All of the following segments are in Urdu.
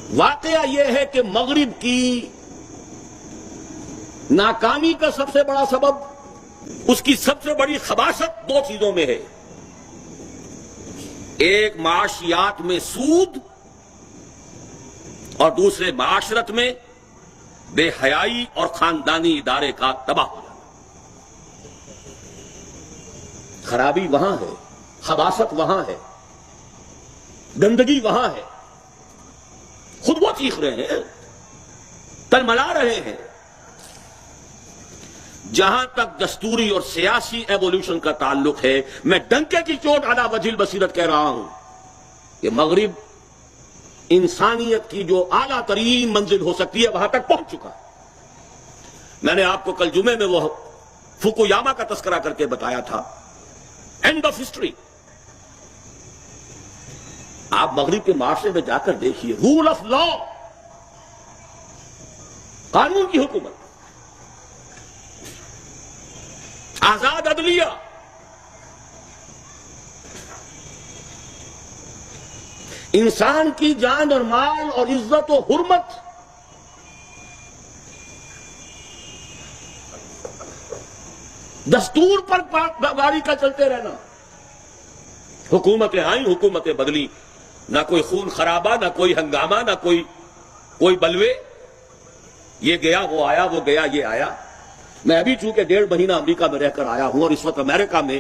واقعہ یہ ہے کہ مغرب کی ناکامی کا سب سے بڑا سبب، اس کی سب سے بڑی خباثت دو چیزوں میں ہے۔ ایک معاشیات میں سود، اور دوسرے معاشرت میں بے حیائی اور خاندانی ادارے کا تباہ ہو جانا۔ خرابی وہاں ہے، خباثت وہاں ہے، گندگی وہاں ہے۔ خود وہ چیخ رہے ہیں، تلملا رہے ہیں۔ جہاں تک دستوری اور سیاسی ایوولوشن کا تعلق ہے، میں ڈنکے کی چوٹ علی وجہ البصیرت کہہ رہا ہوں کہ مغرب انسانیت کی جو اعلیٰ ترین منزل ہو سکتی ہے وہاں تک پہنچ چکا ہے۔ میں نے آپ کو کل جمعے میں وہ فوکویاما کا تذکرہ کر کے بتایا تھا، اینڈ آف ہسٹری۔ آپ مغرب کے معاشرے میں جا کر دیکھیے، رول آف لا، قانون کی حکومت، آزاد عدلیہ، انسان کی جان اور مال اور عزت و حرمت، دستور پر گاڑی کا چلتے رہنا۔ حکومتیں آئیں، حکومتیں بدلی، نہ کوئی خون خرابہ، نہ کوئی ہنگامہ، نہ کوئی بلوے۔ یہ گیا وہ آیا، وہ گیا یہ آیا۔ میں ابھی چونکہ 1.5 مہینہ امریکہ میں رہ کر آیا ہوں، اور اس وقت امریکہ میں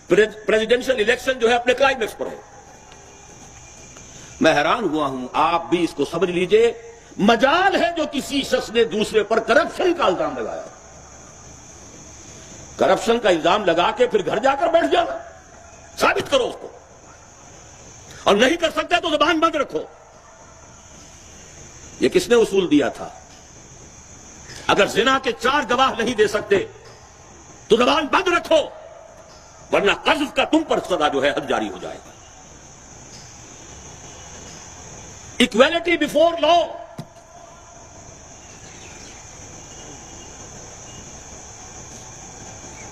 پریزیڈنشل الیکشن جو ہے اپنے کلائمیکس پر ہے۔ میں حیران ہوا ہوں، آپ بھی اس کو سمجھ لیجئے، مجال ہے جو کسی شخص نے دوسرے پر کرپشن کا الزام لگایا، کرپشن کا الزام لگا کے پھر گھر جا کر بیٹھ جانا، ثابت کرو اس کو، اور نہیں کر سکتے تو زبان بند رکھو۔ یہ کس نے اصول دیا تھا؟ اگر زنا کے 4 گواہ نہیں دے سکتے تو زبان بند رکھو، ورنہ قذف کا تم پر سزا جو ہے حد جاری ہو جائے گا۔ اکویلٹی بیفور لا،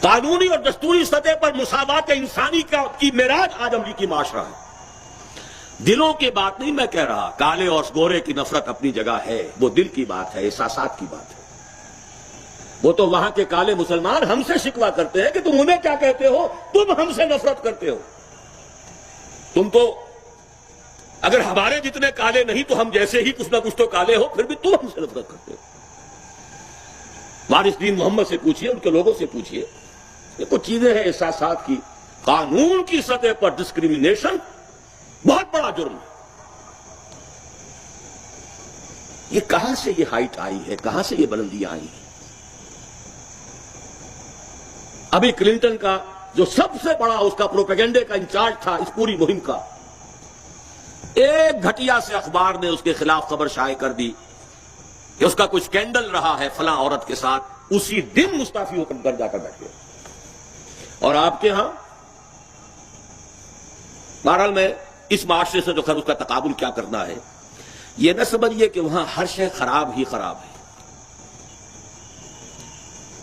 قانونی اور دستوری سطح پر مساوات انسانی کی معراج آج امریکی معاشرہ ہے۔ دلوں کی بات نہیں میں کہہ رہا، کالے اور گورے کی نفرت اپنی جگہ ہے، وہ دل کی بات ہے، احساسات کی بات ہے۔ وہ تو وہاں کے کالے مسلمان ہم سے شکوہ کرتے ہیں کہ تم انہیں کیا کہتے ہو، تم ہم سے نفرت کرتے ہو، تم تو اگر ہمارے جتنے کالے نہیں تو ہم جیسے ہی کچھ نہ کچھ تو کالے ہو، پھر بھی تم ہم سے نفرت کرتے ہو۔ وارث دین محمد سے پوچھئے، ان کے لوگوں سے پوچھئے، یہ کچھ چیزیں ہیں احساسات کی۔ قانون کی سطح پر ڈسکریمنیشن بہت بڑا جرم ہے۔ یہ کہاں سے یہ ہائٹ آئی ہے، کہاں سے یہ بلندیاں آئی ہیں؟ ابھی کلنٹن کا جو سب سے بڑا اس کا پروپیگنڈے کا انچارج تھا اس پوری مہم کا، ایک گھٹیا سے اخبار نے اس کے خلاف خبر شائع کر دی کہ اس کا کوئی سکینڈل رہا ہے فلاں عورت کے ساتھ، اسی دن مستعفی ہو کر گھر جا کر بیٹھ گئے۔ اور آپ کے ہاں بہرحال میں اس معاشرے سے جو خیر اس کا تقابل کیا کرنا ہے، یہ نہ سمجھیے کہ وہاں ہر شے خراب ہی خراب ہے۔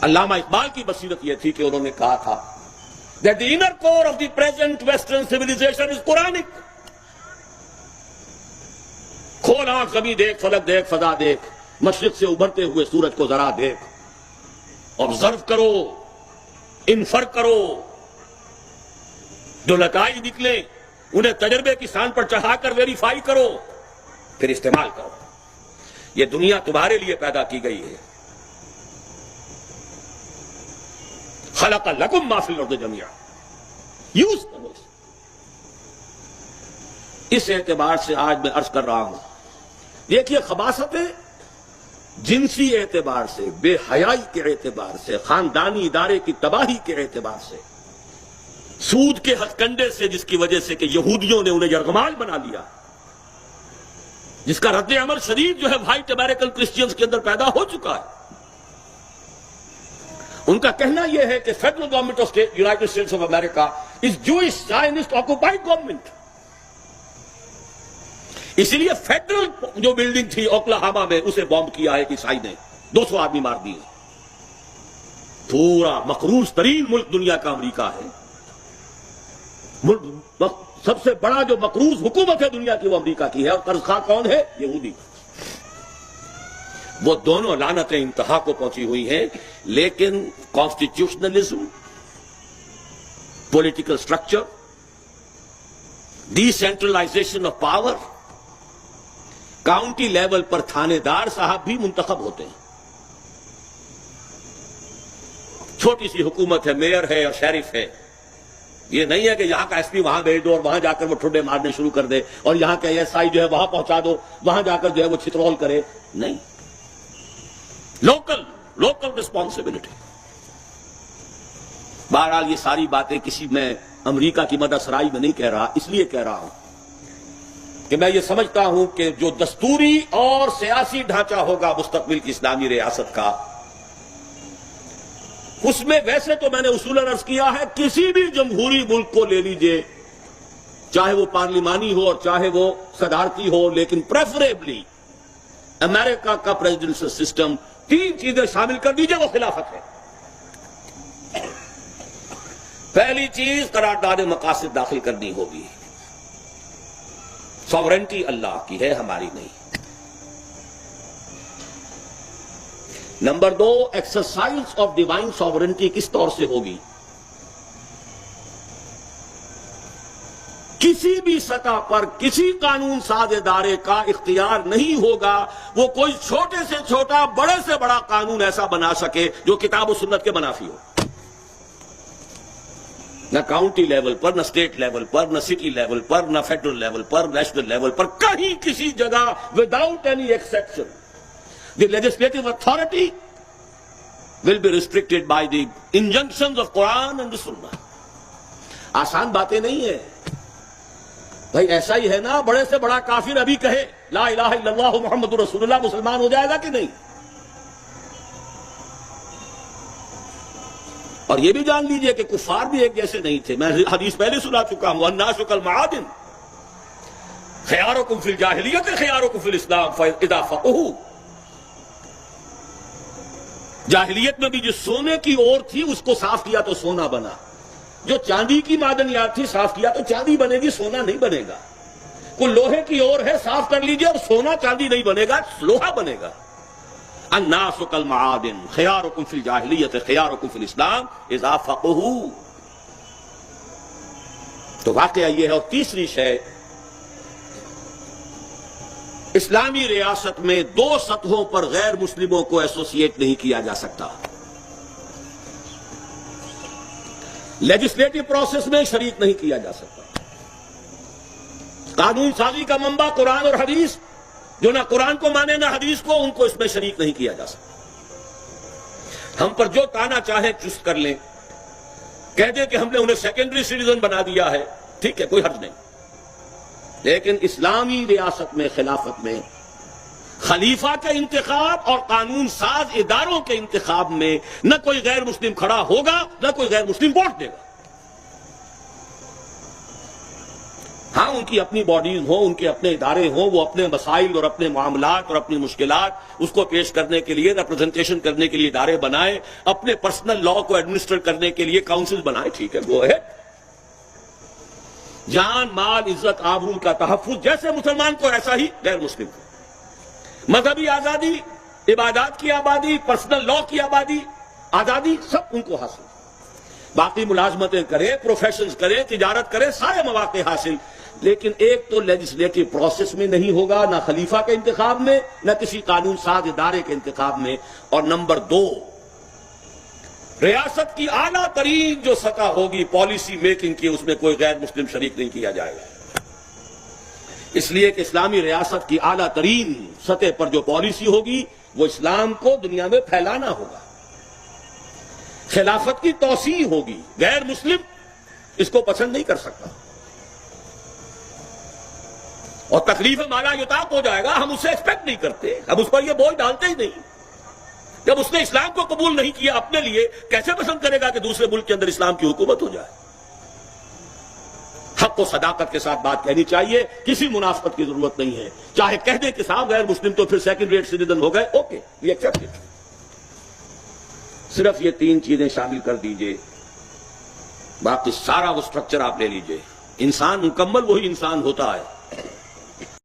علامہ اقبال کی بصیرت یہ تھی کہ انہوں نے کہا تھا that the inner core of the present western civilization is Quranic۔ کھول آنکھ، زمین دیکھ، فلک دیکھ، فضا دیکھ، مشرق سے ابھرتے ہوئے سورج کو ذرا دیکھ، آبزرو کرو، انفر کرو، جو نتائج نکلے انہیں تجربے کی سان پر چڑھا کر ویریفائی کرو، پھر استعمال کرو۔ یہ دنیا تمہارے لیے پیدا کی گئی ہے۔ خلق لکم ما فی الارض جميعا، یوز کرو۔ اس اعتبار سے آج میں عرض کر رہا ہوں، دیکھیے خباثتیں جنسی اعتبار سے، بے حیائی کے اعتبار سے، خاندانی ادارے کی تباہی کے اعتبار سے، سود کے ہتھ کنڈے سے جس کی وجہ سے کہ یہودیوں نے انہیں یرغمال بنا لیا، جس کا رد عمل شدید جو ہے وائٹ امریکن کرسچینز کے اندر پیدا ہو چکا ہے۔ ان کا کہنا یہ ہے کہ federal government of United States of America is Jewish زائنسٹ occupied government. اسی لیے فیڈرل جو بلڈنگ تھی اوکلاہاما میں، اسے بامب کیا ہے کہ عیسائی نے 200 آدمی مار دیے۔ پورا مقروض ترین ملک دنیا کا امریکہ ہے، سب سے بڑا جو مقروض حکومت ہے دنیا کی وہ امریکہ کی ہے، اور قرض خواہ کون ہے؟ یہودی۔ وہ دونوں لعنتیں انتہا کو پہنچی ہوئی ہیں، لیکن constitutionalism, political structure, decentralisation of power, county level پر تھانے دار صاحب بھی منتخب ہوتے ہیں۔ چھوٹی سی حکومت ہے، میئر ہے اور شیرف ہے، یہ نہیں ہے کہ یہاں کا ایس پی وہاں بھیج دو اور وہاں جا کر وہ ٹھڈے مارنے شروع کر دے، اور یہاں کا ایس آئی جو ہے وہاں پہنچا دو، وہاں جا کر جو ہے وہ چھترول کرے، نہیں، لوکل رسپانسبلٹی۔ بہرحال یہ ساری باتیں کسی میں امریکہ کی مدح سرائی میں نہیں کہہ رہا، اس لیے کہہ رہا ہوں کہ میں یہ سمجھتا ہوں کہ جو دستوری اور سیاسی ڈھانچہ ہوگا مستقبل کی اسلامی ریاست کا، اس میں ویسے تو میں نے اصولاً عرض کیا ہے کسی بھی جمہوری ملک کو لے لیجئے، چاہے وہ پارلیمانی ہو اور چاہے وہ صدارتی ہو، لیکن پریفریبلی امریکہ کا پریزیڈنشل سسٹم، تین چیزیں شامل کر دیجئے، وہ خلافت ہے۔ پہلی چیز قرارداد مقاصد داخل کرنی ہوگی، ساورنٹی اللہ کی ہے، ہماری نہیں۔ نمبر دو، ایکسرسائز آف ڈیوائن ساورنٹی کس طور سے ہوگی؟ کسی بھی سطح پر کسی قانون ساز ادارے کا اختیار نہیں ہوگا وہ کوئی چھوٹے سے چھوٹا بڑے سے بڑا قانون ایسا بنا سکے جو کتاب و سنت کے منافی ہو، نہ کاؤنٹی لیول پر، نہ اسٹیٹ لیول پر، نہ سٹی لیول پر، نہ فیڈرل لیول پر، نیشنل لیول پر، کہیں کسی جگہ without any exception the legislative authority will be restricted by the injunctions of Quran and the Sunnah۔ آسان باتیں نہیں ہیں بھائی، ایسا ہی ہے نا، بڑے سے بڑا کافر ابھی کہے لا الہ الا اللہ محمد رسول اللہ، مسلمان ہو جائے گا کہ نہیں؟ اور یہ بھی جان لیجئے کہ کفار بھی ایک جیسے نہیں تھے، میں حدیث پہلے سنا چکا ہوں، الناس کالمعادن خیارکم فی الجاہلیۃ خیارکم فی الاسلام فاذا فقہوا۔ جاہلیت میں بھی جو سونے کی اور تھی اس کو صاف کیا تو سونا بنا، جو چاندی کی معدنیات تھی صاف کیا تو چاندی بنے گی، سونا نہیں بنے گا۔ کوئی لوہے کی اور ہے، صاف کر لیجئے، اور سونا چاندی نہیں بنے گا، لوہا بنے گا۔ الناس کالمعادن خیارکم فی الجاہلیۃ خیارکم فی الاسلام اذا فقہوا۔ تو واقعہ یہ ہے۔ اور تیسری شے، اسلامی ریاست میں دو سطحوں پر غیر مسلموں کو ایسوسیٹ نہیں کیا جا سکتا۔ لیجسلیٹو پروسیس میں شریک نہیں کیا جا سکتا۔ قانون سازی کا منبع قرآن اور حدیث، جو نہ قرآن کو مانے نہ حدیث کو، ان کو اس میں شریک نہیں کیا جا سکتا۔ ہم پر جو تانا چاہے چست کر لیں، کہہ دیں کہ ہم نے انہیں سیکنڈری سٹیزن بنا دیا ہے، ٹھیک ہے، کوئی حرج نہیں، لیکن اسلامی ریاست میں، خلافت میں، خلیفہ کے انتخاب اور قانون ساز اداروں کے انتخاب میں نہ کوئی غیر مسلم کھڑا ہوگا، نہ کوئی غیر مسلم ووٹ دے گا۔ ہاں، ان کی اپنی باڈیز ہوں، ان کے اپنے ادارے ہوں، وہ اپنے مسائل اور اپنے معاملات اور اپنی مشکلات اس کو پیش کرنے کے لیے، ریپرزنٹیشن کرنے کے لیے ادارے بنائے، اپنے پرسنل لا کو ایڈمنسٹر کرنے کے لیے کاؤنسل بنائے، ٹھیک ہے، گو اہیڈ۔ جان، مال، عزت، آبرو کا تحفظ جیسے مسلمان کو ایسا ہی غیر مسلم کو۔ مذہبی آزادی، عبادات کی آبادی، پرسنل لا کی آزادی سب ان کو حاصل۔ باقی ملازمتیں کریں، پروفیشنز کریں، تجارت کریں، سارے مواقع حاصل، لیکن ایک تو لیجسلیٹو پروسیس میں نہیں ہوگا، نہ خلیفہ کے انتخاب میں، نہ کسی قانون ساز ادارے کے انتخاب میں۔ اور نمبر دو، ریاست کی اعلیٰ ترین جو سطح ہوگی پالیسی میکنگ کی، اس میں کوئی غیر مسلم شریک نہیں کیا جائے گا، اس لیے کہ اسلامی ریاست کی اعلیٰ ترین سطح پر جو پالیسی ہوگی وہ اسلام کو دنیا میں پھیلانا ہوگا، خلافت کی توسیع ہوگی، غیر مسلم اس کو پسند نہیں کر سکتا، اور تکلیف مالا یطاق ہو جائے گا، ہم اس سے ایکسپیکٹ نہیں کرتے، ہم اس پر یہ بوجھ ڈالتے ہی نہیں۔ جب اس نے اسلام کو قبول نہیں کیا اپنے لیے، کیسے پسند کرے گا کہ دوسرے ملک کے اندر اسلام کی حکومت ہو جائے؟ حق و صداقت کے ساتھ بات کہنی چاہیے، کسی منافقت کی ضرورت نہیں ہے، چاہے کہہ دیں کہ صاحب غیر مسلم تو پھر سیکنڈ ریٹ سٹیزن ہو گئے، اوکے، وی ایکسپٹ اٹ۔ صرف یہ تین چیزیں شامل کر دیجئے، باقی سارا وہ سٹرکچر آپ لے لیجئے انسان مکمل وہی انسان ہوتا ہے